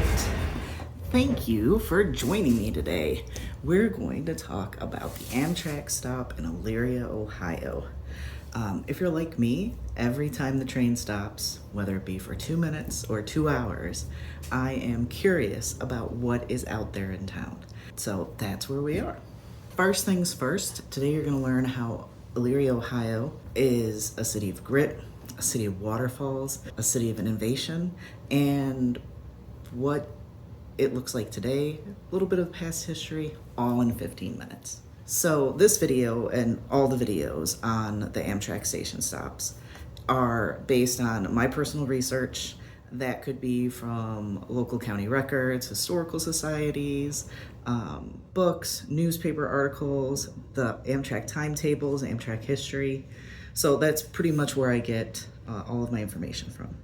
right. Thank you for joining me today. We're going to talk about the Amtrak stop in Elyria, Ohio. If you're like me, every time the train stops, whether it be for 2 minutes or 2 hours, I am curious about what is out there in town. So that's where we are. First things first, today you're going to learn how Elyria, Ohio is a city of grit, a city of waterfalls, a city of innovation, and what it looks like today, a little bit of past history, all in 15 minutes. So this video and all the videos on the Amtrak station stops are based on my personal research. That could be from local county records, historical societies, books, newspaper articles, the Amtrak timetables, Amtrak history. So that's pretty much where I get all of my information from.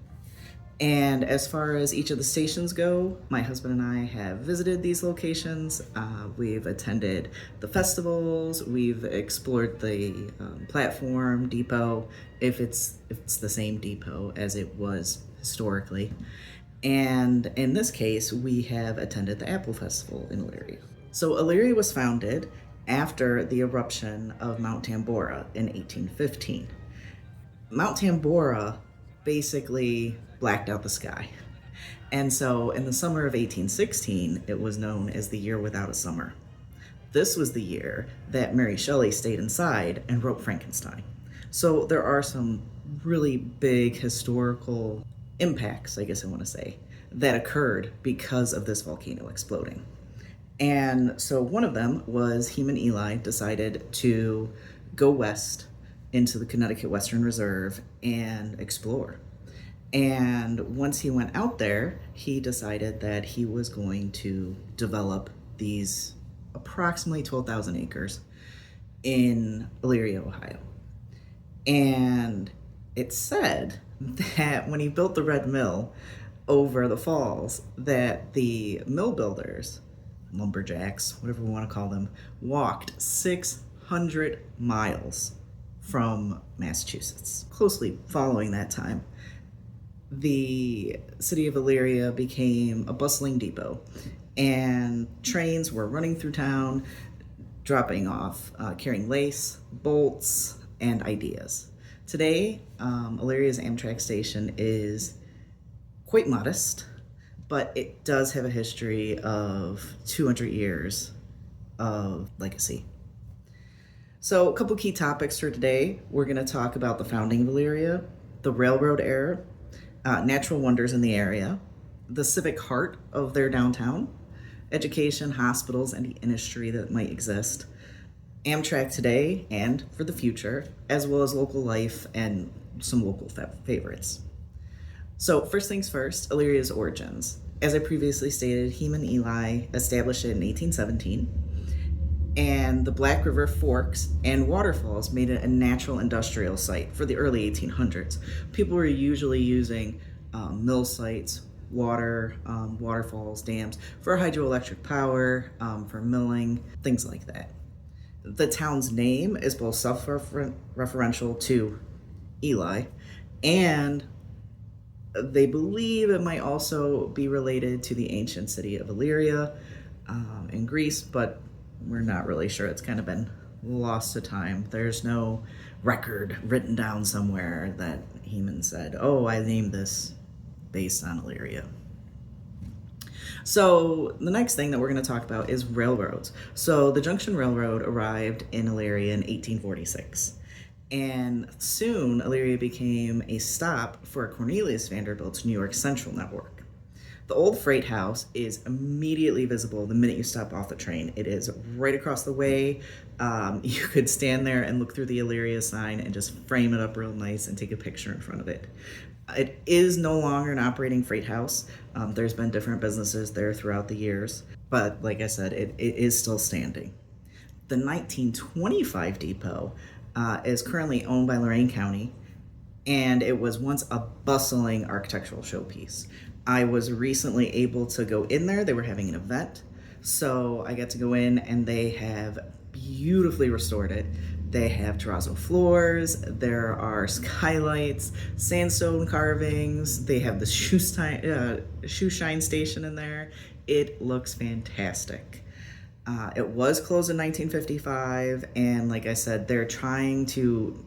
And as far as each of the stations go, my husband and I have visited these locations. We've attended the festivals. We've explored the platform depot, if it's the same depot as it was historically. And in this case, we have attended the Apple Festival in Elyria. So Elyria was founded after the eruption of Mount Tambora in 1815. Mount Tambora basically blacked out the sky. And so in the summer of 1816, it was known as the year without a summer. This was the year that Mary Shelley stayed inside and wrote Frankenstein. So there are some really big historical impacts, I guess I want to say, that occurred because of this volcano exploding. And so one of them was ELY decided to go west into the Connecticut Western Reserve and explore. And once he went out there, he decided that he was going to develop these approximately 12,000 acres in Elyria, Ohio. And it's said that when he built the Red Mill over the falls, that the mill builders, lumberjacks, whatever we want to call them, walked 600 miles from Massachusetts. Closely following that time, the city of Elyria became a bustling depot, and trains were running through town, dropping off, carrying lace, bolts, and ideas. Today, Elyria's Amtrak station is quite modest, but it does have a history of 200 years of legacy. So a couple key topics for today. We're going to talk about the founding of Elyria, the railroad era, natural wonders in the area, the civic heart of their downtown, education, hospitals, and the industry that might exist, Amtrak today and for the future, as well as local life and some local favorites. So first things first, Elyria's origins. As I previously stated, ELY established it in 1817. And the Black River forks and waterfalls made it a natural industrial site for the early 1800s. People were usually using mill sites, waterfalls, dams for hydroelectric power, for milling, things like that. The town's name is both self-referential to Eli, and they believe it might also be related to the ancient city of Elyria in Greece, but we're not really sure. It's kind of been lost to time. There's no record written down somewhere that Heman said, oh, I named this based on Elyria. So the next thing that we're going to talk about is railroads. So the Junction Railroad arrived in Elyria in 1846. And soon Elyria became a stop for Cornelius Vanderbilt's New York Central network. The old freight house is immediately visible the minute you step off the train. It is right across the way. You could stand there and look through the Elyria sign and just frame it up real nice and take a picture in front of it. It is no longer an operating freight house. There's been different businesses there throughout the years, but like I said, it is still standing. The 1925 depot is currently owned by Lorain County, and it was once a bustling architectural showpiece. I was recently able to go in there. They were having an event, so I got to go in, and they have beautifully restored it. They have terrazzo floors, there are skylights, sandstone carvings, they have the shoe shine station in there. It looks fantastic. It was closed in 1955, and like I said, they're trying to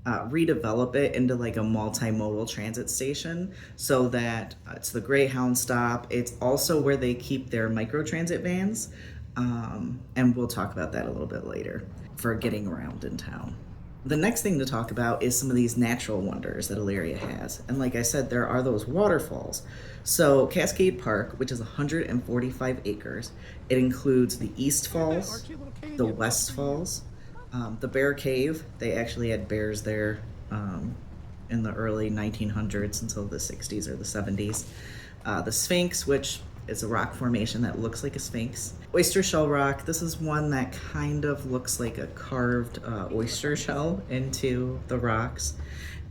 redevelop it into like a multimodal transit station so that it's the Greyhound stop. It's also where they keep their microtransit vans, and we'll talk about that a little bit later for getting around in town. The next thing to talk about is some of these natural wonders that Elyria has. And like I said, there are those waterfalls. So Cascade Park, which is 145 acres, it includes the East Falls, the West Falls, the Bear Cave. They actually had bears there in the early 1900s until the 60s or the 70s. The Sphinx, which is a rock formation that looks like a sphinx. Oyster shell rock, this is one that kind of looks like a carved oyster shell into the rocks.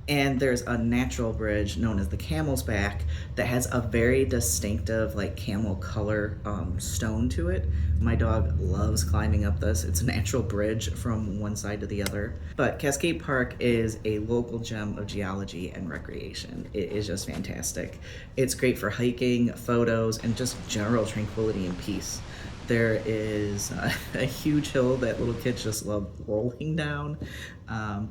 And there's a natural bridge known as the Camel's Back that has a very distinctive like camel color stone to it. My dog loves climbing up this. It's a natural bridge from one side to the other. But Cascade Park is a local gem of geology and recreation. It is just fantastic. It's great for hiking, photos, and just general tranquility and peace. There is a huge hill that little kids just love rolling down.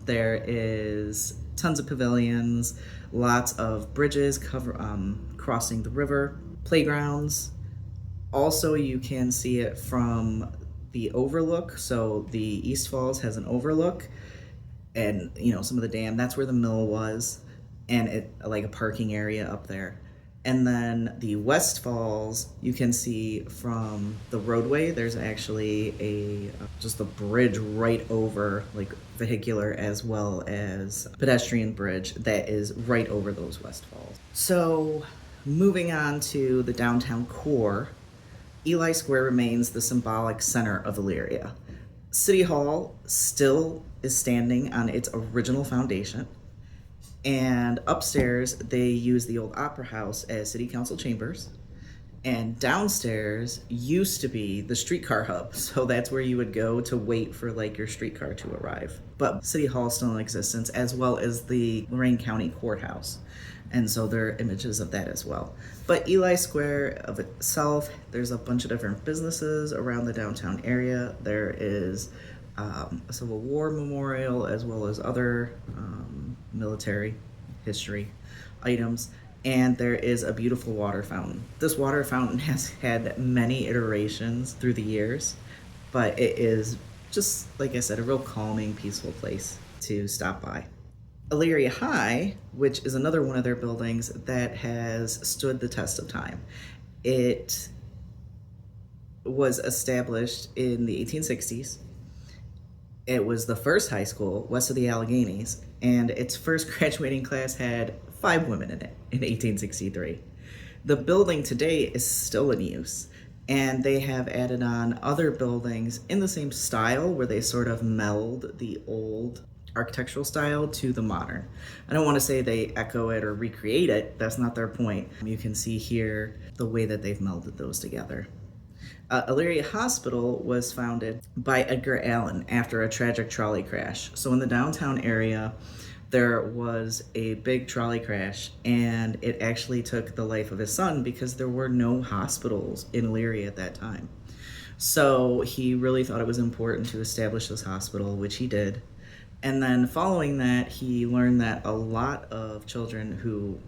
There is tons of pavilions, lots of bridges crossing the river, playgrounds. Also, you can see it from the overlook. So the East Falls has an overlook, and some of the dam. That's where the mill was, and it like a parking area up there. And then the West Falls, you can see from the roadway. There's actually just a bridge right over, like vehicular as well as pedestrian bridge that is right over those West Falls. So moving on to the downtown core, ELY Square remains the symbolic center of Elyria. City Hall still is standing on its original foundation. And upstairs, they use the old Opera House as city council chambers. And downstairs used to be the streetcar hub. So that's where you would go to wait for like your streetcar to arrive. But City Hall is still in existence, as well as the Lorain County Courthouse. And so there are images of that as well. But ELY Square of itself, there's a bunch of different businesses around the downtown area. There is a Civil War memorial, as well as other military history items, and there is a beautiful water fountain. This water fountain has had many iterations through the years, but it is just, like I said, a real calming, peaceful place to stop by. Elyria High, which is another one of their buildings that has stood the test of time. It was established in the 1860s. It was the first high school west of the Alleghenies, and its first graduating class had 5 women in it in 1863. The building today is still in use, and they have added on other buildings in the same style where they sort of meld the old architectural style to the modern. I don't want to say they echo it or recreate it, that's not their point. You can see here the way that they've melded those together. Elyria Hospital was founded by Edgar Allan after a tragic trolley crash. So in the downtown area, there was a big trolley crash, and it actually took the life of his son because there were no hospitals in Elyria at that time. So he really thought it was important to establish this hospital, which he did. And then following that, he learned that a lot of children who,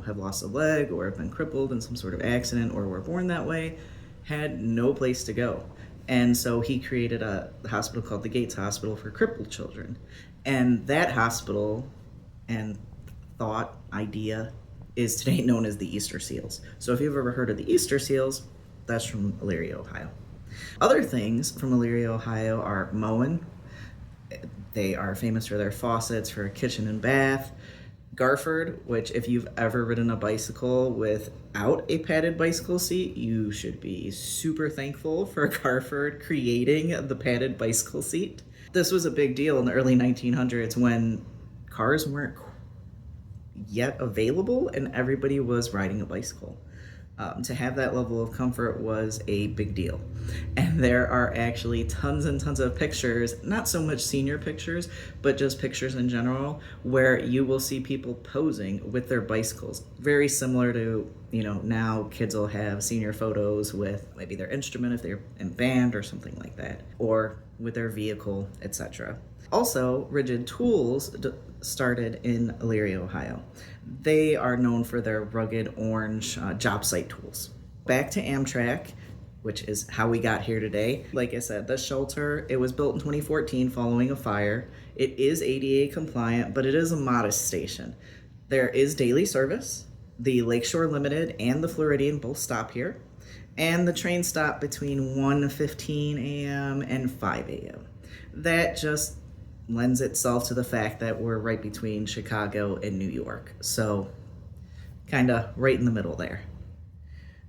have lost a leg or have been crippled in some sort of accident or were born that way had no place to go. And so he created a hospital called the Gates Hospital for crippled children. And that hospital and idea is today known as the Easter Seals. So if you've ever heard of the Easter Seals, that's from Elyria, Ohio. Other things from Elyria, Ohio are Moen. They are famous for their faucets, for a kitchen and bath. Garford, which if you've ever ridden a bicycle without a padded bicycle seat, you should be super thankful for Garford creating the padded bicycle seat. This was a big deal in the early 1900s when cars weren't yet available and everybody was riding a bicycle. To have that level of comfort was a big deal. And there are actually tons and tons of pictures, not so much senior pictures, but just pictures in general, where you will see people posing with their bicycles. Very similar to, now kids will have senior photos with maybe their instrument if they're in band or something like that, or with their vehicle, etc. Also, Rigid Tools started in Elyria, Ohio. They are known for their rugged orange job site tools. Back to Amtrak, which is how we got here today. Like I said, the shelter, it was built in 2014 following a fire. It is ADA compliant, but it is a modest station. There is daily service. The Lakeshore Limited and the Floridian both stop here. And the trains stop between 1:15 a.m. and 5 a.m. That just lends itself to the fact that we're right between Chicago and New York. So kind of right in the middle there.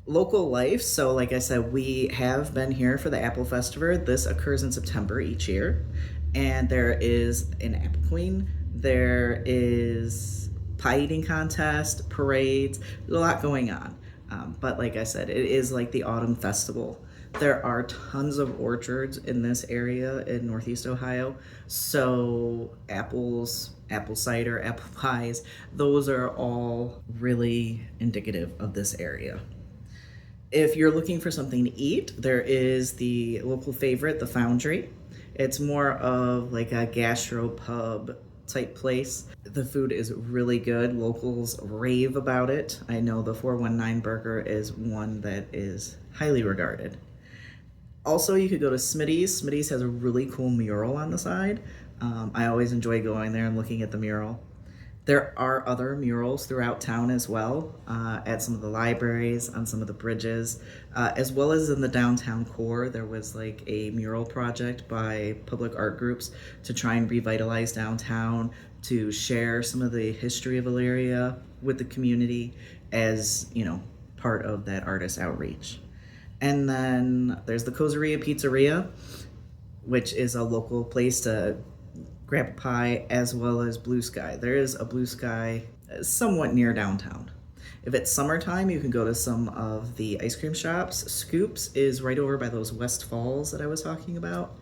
Local life, so like I said, we have been here for the Apple Festival. This occurs in September each year. And there is an Apple Queen. There is pie eating contest, parades, there's a lot going on. But like I said, it is like the autumn festival. There are tons of orchards in this area in Northeast Ohio. So apples, apple cider, apple pies, those are all really indicative of this area. If you're looking for something to eat, there is the local favorite, the Foundry. It's more of like a gastro pub type place. The food is really good. Locals rave about it. I know the 419 burger is one that is highly regarded. Also, you could go to Smitty's. Smitty's has a really cool mural on the side. I always enjoy going there and looking at the mural. There are other murals throughout town as well, at some of the libraries, on some of the bridges, as well as in the downtown core. There was like a mural project by public art groups to try and revitalize downtown, to share some of the history of Elyria with the community as, part of that artist outreach. And then there's the Cozeria Pizzeria, which is a local place to grab a pie, as well as Blue Sky. There is a Blue Sky somewhat near downtown. If it's summertime, you can go to some of the ice cream shops. Scoops is right over by those West Falls that I was talking about,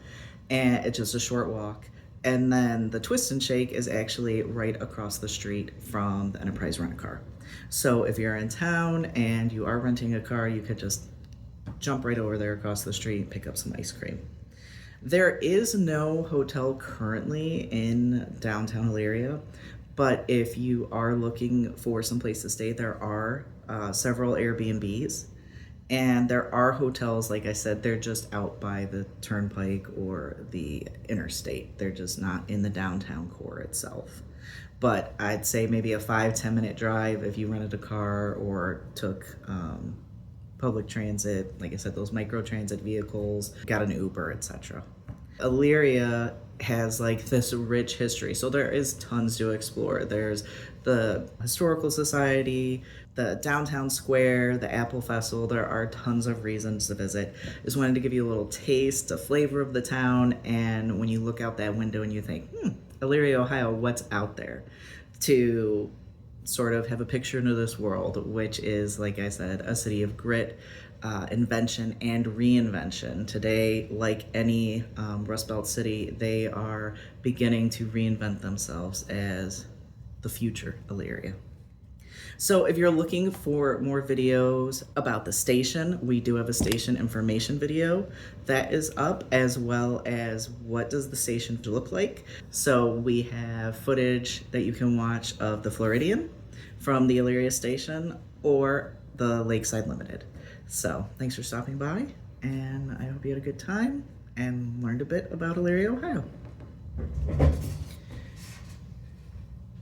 and it's just a short walk. And then the Twist and Shake is actually right across the street from the Enterprise Rent-A-Car. So if you're in town and you are renting a car, you could just jump right over there across the street and pick up some ice cream. There is no hotel currently in downtown Elyria, but if you are looking for some place to stay, there are several Airbnbs, and there are hotels, like I said, they're just out by the turnpike or the interstate. They're just not in the downtown core itself. But I'd say maybe a 5-10 minute drive if you rented a car or took public transit, like I said, those micro transit vehicles, got an Uber, etc. Elyria has like this rich history, so there is tons to explore. There's the Historical Society, the downtown square, the Apple Festival. There are tons of reasons to visit. Just wanted to give you a little taste, a flavor of the town, and when you look out that window and you think, Elyria, Ohio, what's out there? To sort of have a picture into this world, which is, like I said, a city of grit, invention, and reinvention. Today, like any Rust Belt city, they are beginning to reinvent themselves as the future Elyria. So if you're looking for more videos about the station, we do have a station information video that is up, as well as what does the station look like. So we have footage that you can watch of the Floridian from the Elyria station or the Lakeside Limited. So thanks for stopping by, and I hope you had a good time and learned a bit about Elyria, Ohio.